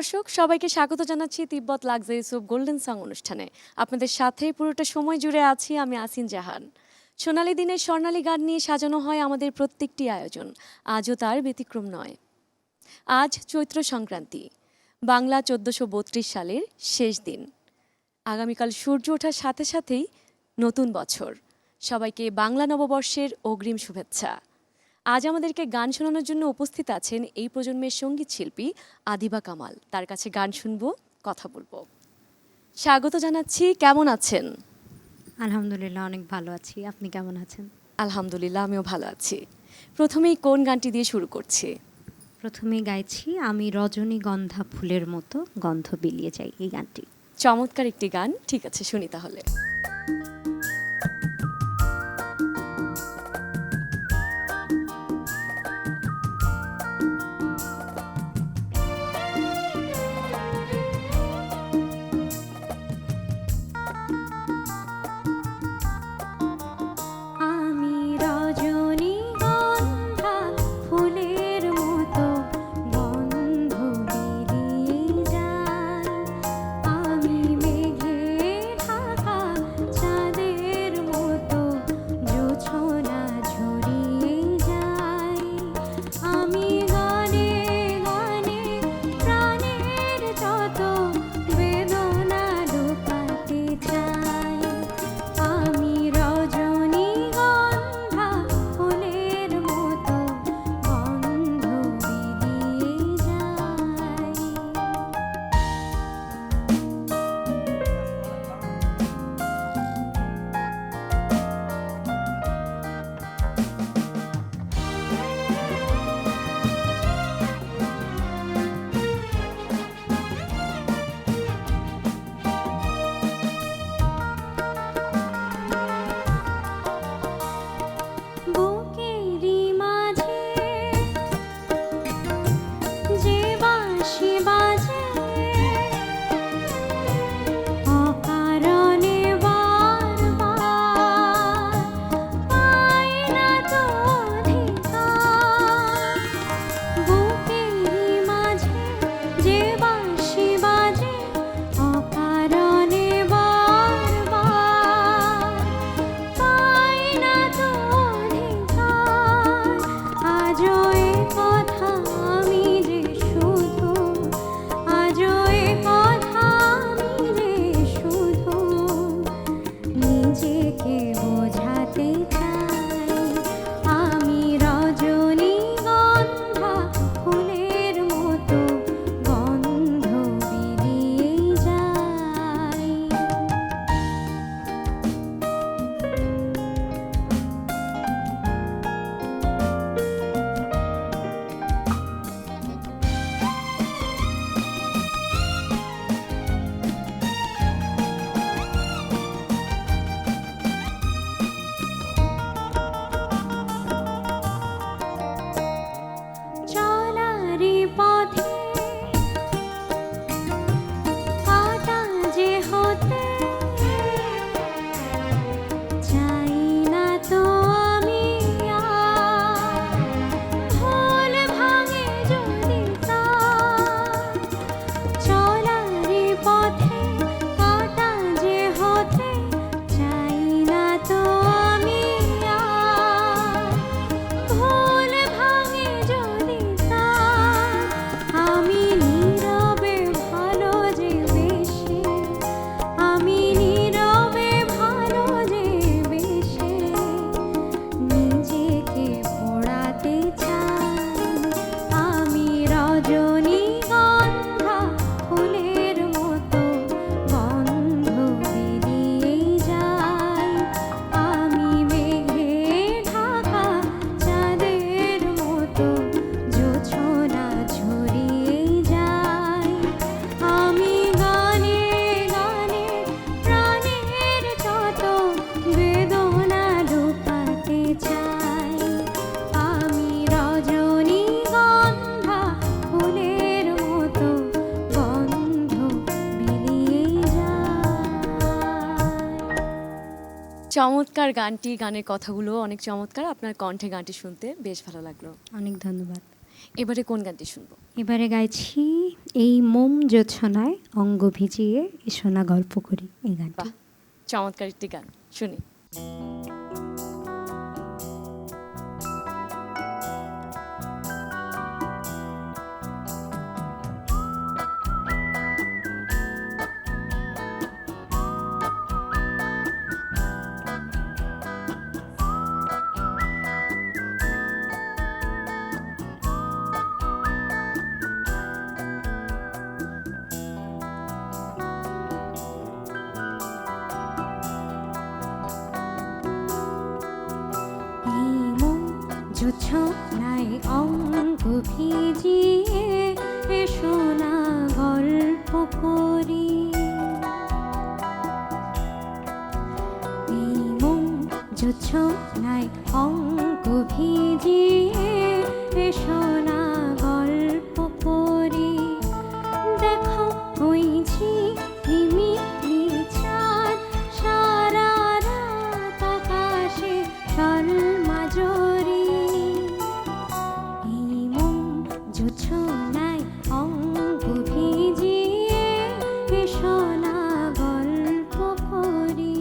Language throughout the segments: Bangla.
দর্শক সবাইকে স্বাগত জানাচ্ছি তিব্বত লাক্সারি সোপ গোল্ডেন সং অনুষ্ঠানে। আপনাদের সাথে পুরোটা সময় জুড়ে আছি আমি আসিন জাহান। সোনালী দিনের স্বর্ণালী গান নিয়ে সাজানো হয় আমাদের প্রত্যেকটি আয়োজন, আজও তার ব্যতিক্রম নয়। আজ চৈত্র সংক্রান্তি, বাংলা 1432 সালের শেষ দিন। আগামীকাল সূর্য ওঠার সাথে সাথেই নতুন বছর। সবাইকে বাংলা নববর্ষের অগ্রিম শুভেচ্ছা। আজ আমাদেরকে গান শোনানোর জন্য উপস্থিত আছেন এই প্রজন্মের সঙ্গীত শিল্পী আদিবা কামাল। তার কাছে গান শুনবো, কথা বলবো। স্বাগত জানাচ্ছি, কেমন আছেন? আলহামদুলিল্লাহ, অনেক ভালো আছি। আপনি কেমন আছেন? আলহামদুলিল্লাহ, আমিও ভালো আছি। প্রথমেই কোন গানটি দিয়ে শুরু করছি? প্রথমে গাইছি আমি রজনীগন্ধা ফুলের মতো গন্ধ বিলিয়ে যাই, এই গানটি। চমৎকার একটি গান, ঠিক আছে শুনি তাহলে। আমি রজনীগন্ধা ফুলের মতো গন্ধ বিলিয়ে যাই, আমি মেঘে ঢাকা চাঁদের মতো জোছনা ঝরিয়ে যাই, আমি গানে গানে প্রাণের যত বেদনা লুকাতে চাই, আমি রজনীগন্ধা ফুলের মতো গন্ধ বিলিয়ে যাই। বুকেরই মাঝে যে বাঁশি বাজে, অকারণে বারবার পাই না তো অধিকার, বুকেরই মাঝে যে বাঁশি বাজে, অকারণে বারবার পাই না তো অধিকার, আজও এ কথা আমি যে শুধু, আজও এ কথা আমি যে শুধু নিজেকে বোঝাতে চাই, আমি রজনীগন্ধা ফুলের মতো গন্ধ বিলিয়ে যাই। চলারি পথে কাটা যে হতে চাই না তো আমি আর, ভুল ভাঙে যদি তার, চলারি পথে কাটা যে হতে চাই না তো আমি আর, ভুল ভাঙে যদি তার, আমি নীরবে ভালো যে বেশে, আমি নীরবে ভালো যে বেশে নিজেকে পোড়াতে চাই, আমি রজনীগন্ধা ফুলের মতো গন্ধ বিলিয়ে যাই, আমি মেঘে ঢাকা চাঁদের মতো জোছনা ঝরিয়ে যাই, আমি গানে গানে প্রাণের যত বেদনা লুকাতে চাই, আমি রজনীগন্ধা ফুলের মতো গন্ধ বিলিয়ে যাই। চমৎকার গানটি, গানের কথাগুলো অনেক চমৎকার। আপনার কণ্ঠে গানটি শুনতে বেশ ভালো লাগলো। অনেক ধন্যবাদ। এবারে কোন গানটি শুনবো? এবারে গাইছি এই মোম জোছনায় অঙ্গ ভিজিয়ে এ শোনা গল্প করি, এই গানটি। বাহ, চমৎকার একটি গান, শুনি। এই মোম জোছনায় অঙ্গ ভিজিয়ে এ শোনা গল্প করি। এই মোম জোছনায় অঙ্গ ভিজিয়ে এ শোনা গল্প করি। দেখো ওই ঝিলিমিলি চাঁদ সারা রাত আকাশে টলমজরি। এই মোম জোছনায় অঙ্গ ভিজিয়ে এ শোনা গল্প করি।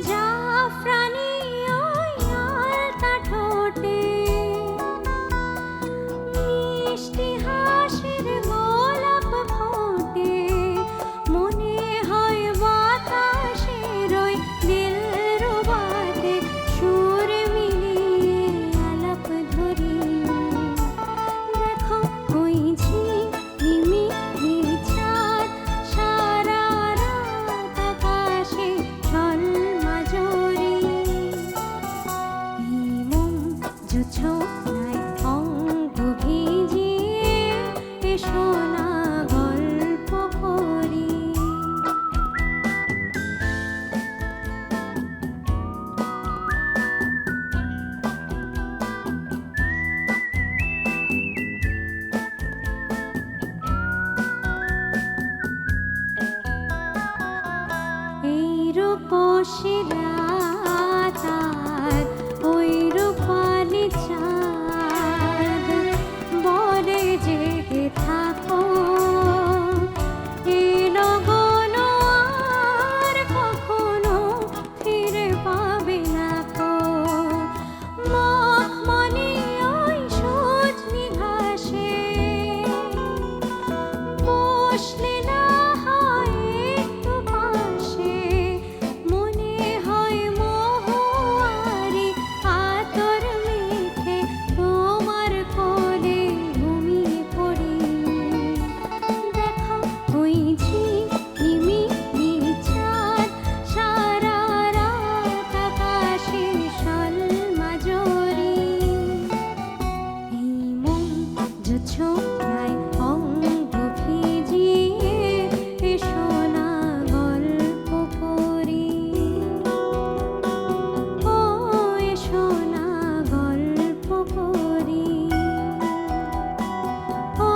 জাফরানি ওই আলতা ঠোঁটে মিষ্টি হাসির গোলাপ ফোটে। মনে হয় বাতাসের ওই দিলরুবাতে সুর মিলিয়ে আলাপ ধরি। দেখো ওই ঝিলিমিলি চাঁদ সারা রাত আকাশে টলমজরি। এই মোম জোছনায় অঙ্গ ভিজিয়ে এ শোনা গল্প করি। এই রূপসী রাত আর ওই রূপালি চাঁদ বলে জেগে থাকো। এ লগন আর কখনো ফিরে পাবে না কো। মখমলি ওই সজনি ঘাসে বসলে না হয় একটু পাশে। মনে হয় মহুয়ারি আতর মেখে তোমার কোলে ঘুমিয়ে পড়ি। দেখো ওই ঝিলিমিলি চাঁদ সারা রাত আকাশে টলমজরি। এই মোম জোছনায় অঙ্গ ভিজিয়ে এ শোনা গল্প করি। ও এ শোনা গল্প করি। ও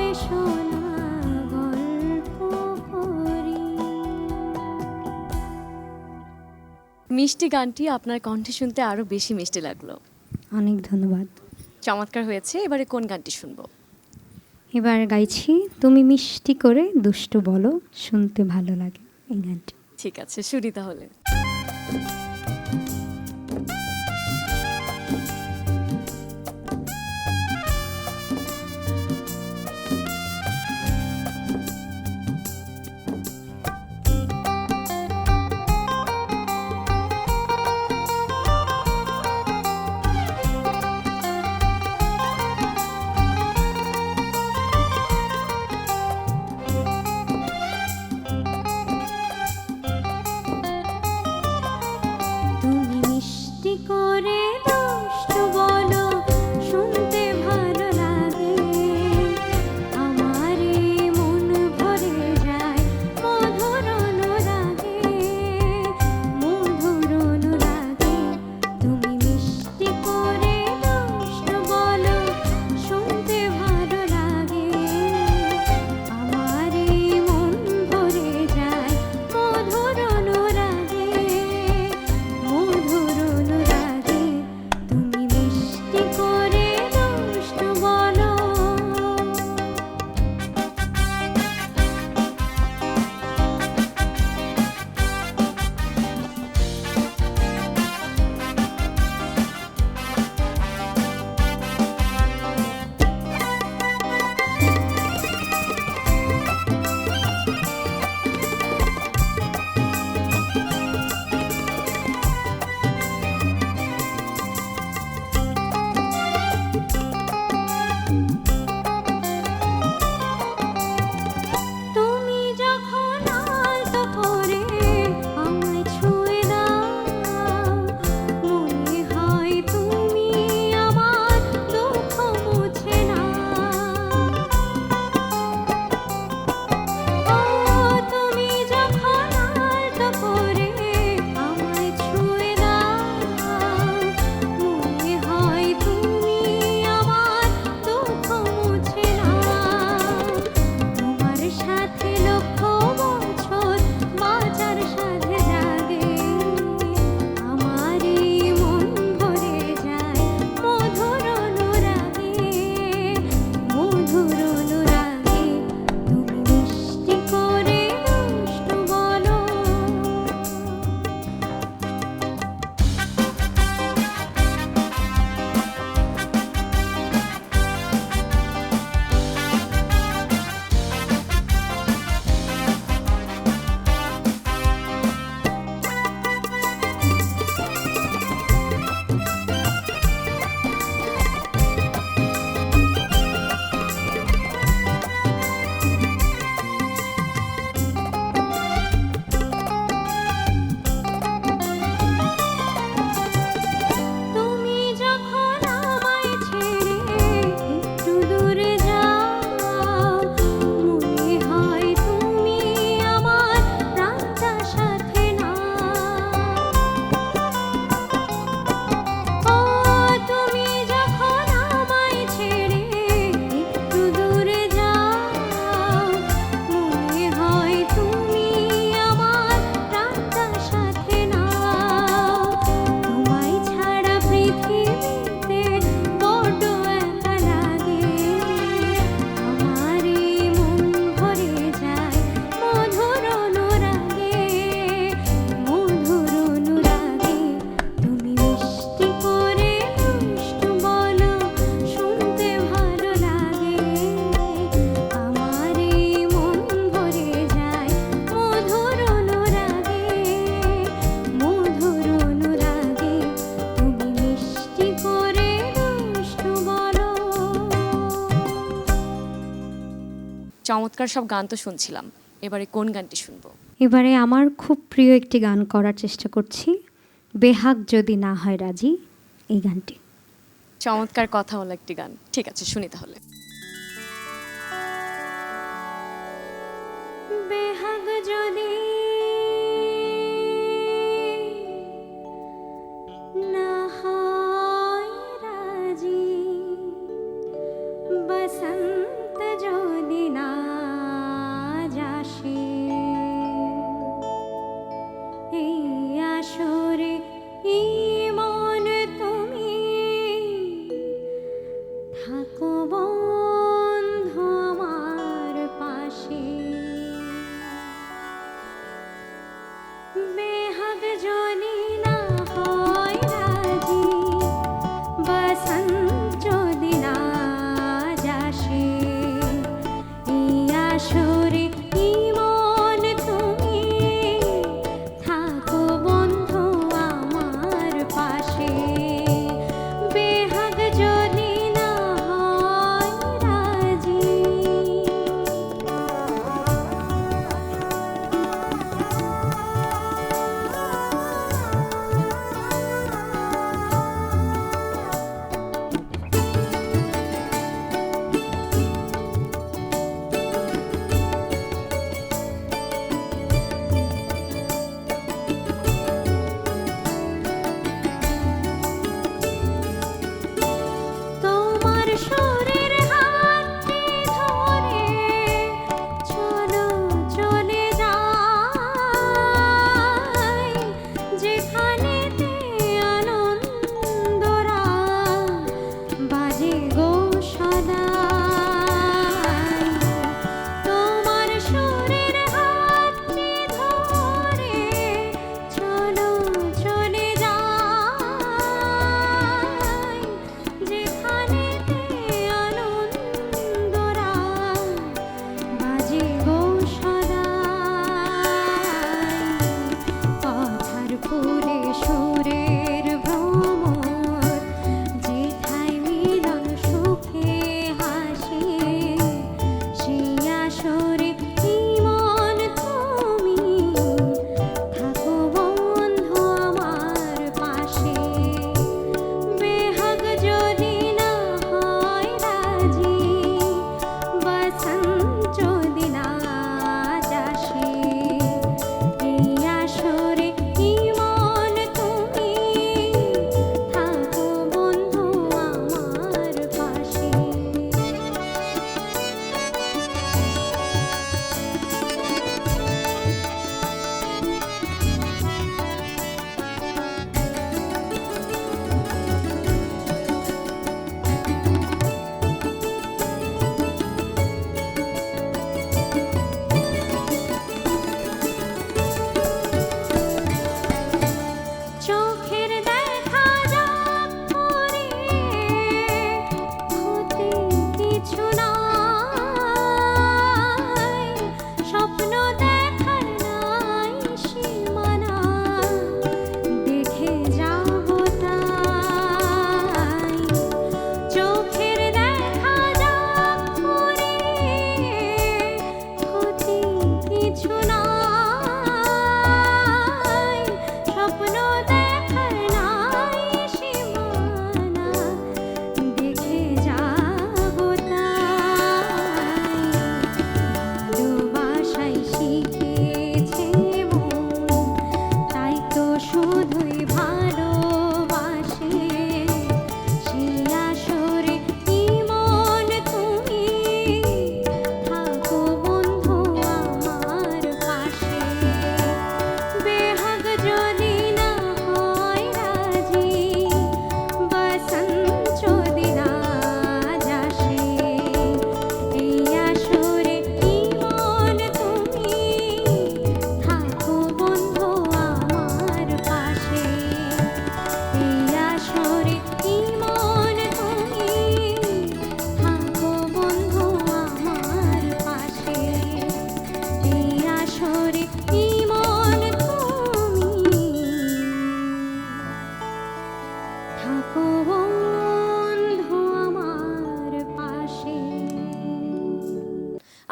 এ শোনা গল্প করি। মিষ্টি গানটি আপনার কণ্ঠে শুনতে আরো বেশি মিষ্টি লাগলো। অনেক ধন্যবাদ। চমৎকার হয়েছে। এবারে কোন গানটি শুনবো? এবার গাইছি তুমি মিষ্টি করে দুষ্টু বলো শুনতে ভালো লাগে, এই গানটি। ঠিক আছে, শুনি তাহলে। চমৎকার সব গান তো শুনছিলাম, এবারে কোন গানটি শুনবো? এবারে আমার খুব প্রিয় একটি গান করার চেষ্টা করছি, বেহাগ যদি না হয় রাজি, এই গানটি। চমৎকার কথা হলো একটি গান, ঠিক আছে শুনি তাহলে। বেহাগ যদি না হয় রাজি, বসন্ত যদি না যাসে, এই আসরে এই মন তুমি থাকো বন্ধু আমার পাশে। বেহাগ যদি না হয় রাজি, বসন্ত যদি না যাসে, এই আসরে এই মন তুমি থাকো বন্ধু আমার পাশে। বেহাগ যদি না হয় রাজি।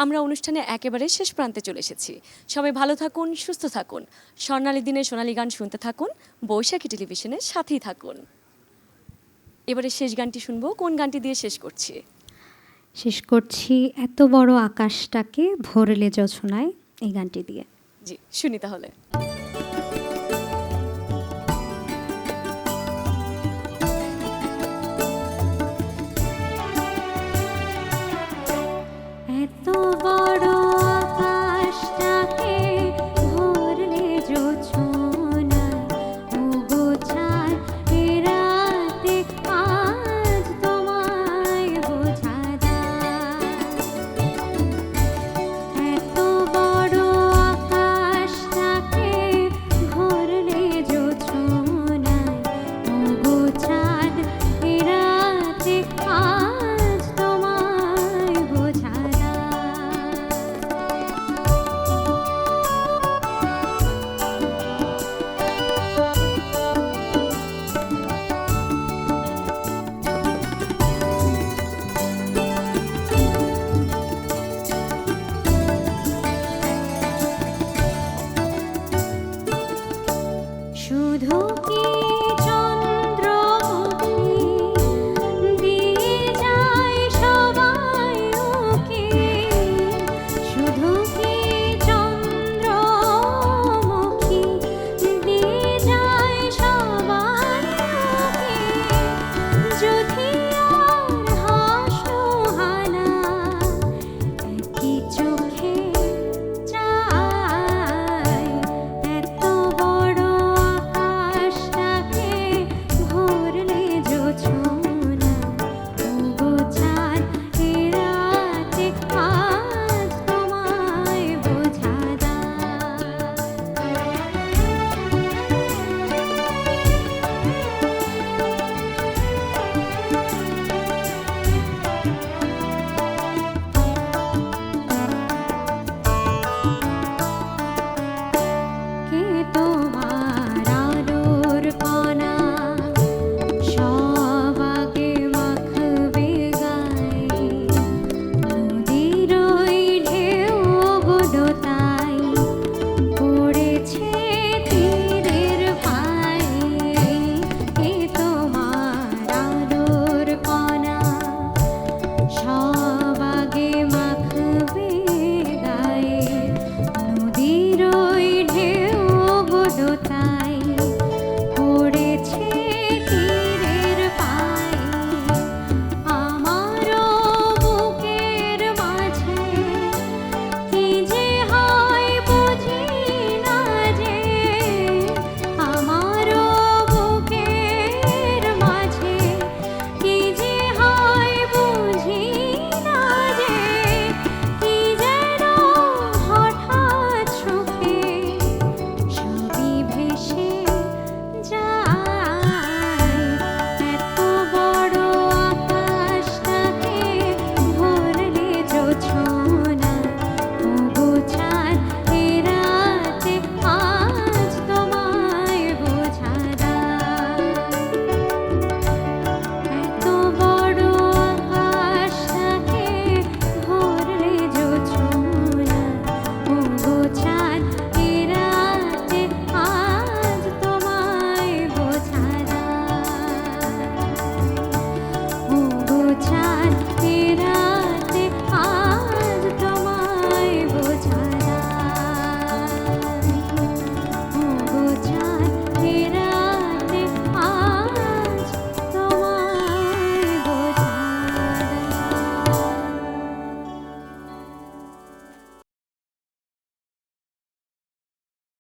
আমরা অনুষ্ঠানে একেবারে শেষ প্রান্তে চলে এসেছি। সবাই ভালো থাকুন, সুস্থ থাকুন, স্বর্ণালী দিনে সোনালী গান শুনতে থাকুন, বৈশাখী টেলিভিশনের সাথেই থাকুন। এবারে শেষ গানটি শুনবো, কোন গানটি দিয়ে শেষ করছি? শেষ করছি এত বড় আকাশটাকে ভরলে জোছনায়, এই গানটি দিয়ে। জি, শুনি তাহলে। এত বড় আকাশটাকে ভরলে জোছনায়, ওগো চাঁদ এ রাতে আজ তোমায় বোঝা যায়। এত বড় আকাশটাকে ভরলে জোছনায়, ওগো চাঁদ এ রাতে আজ তোমায় বোঝা যায়। শুধু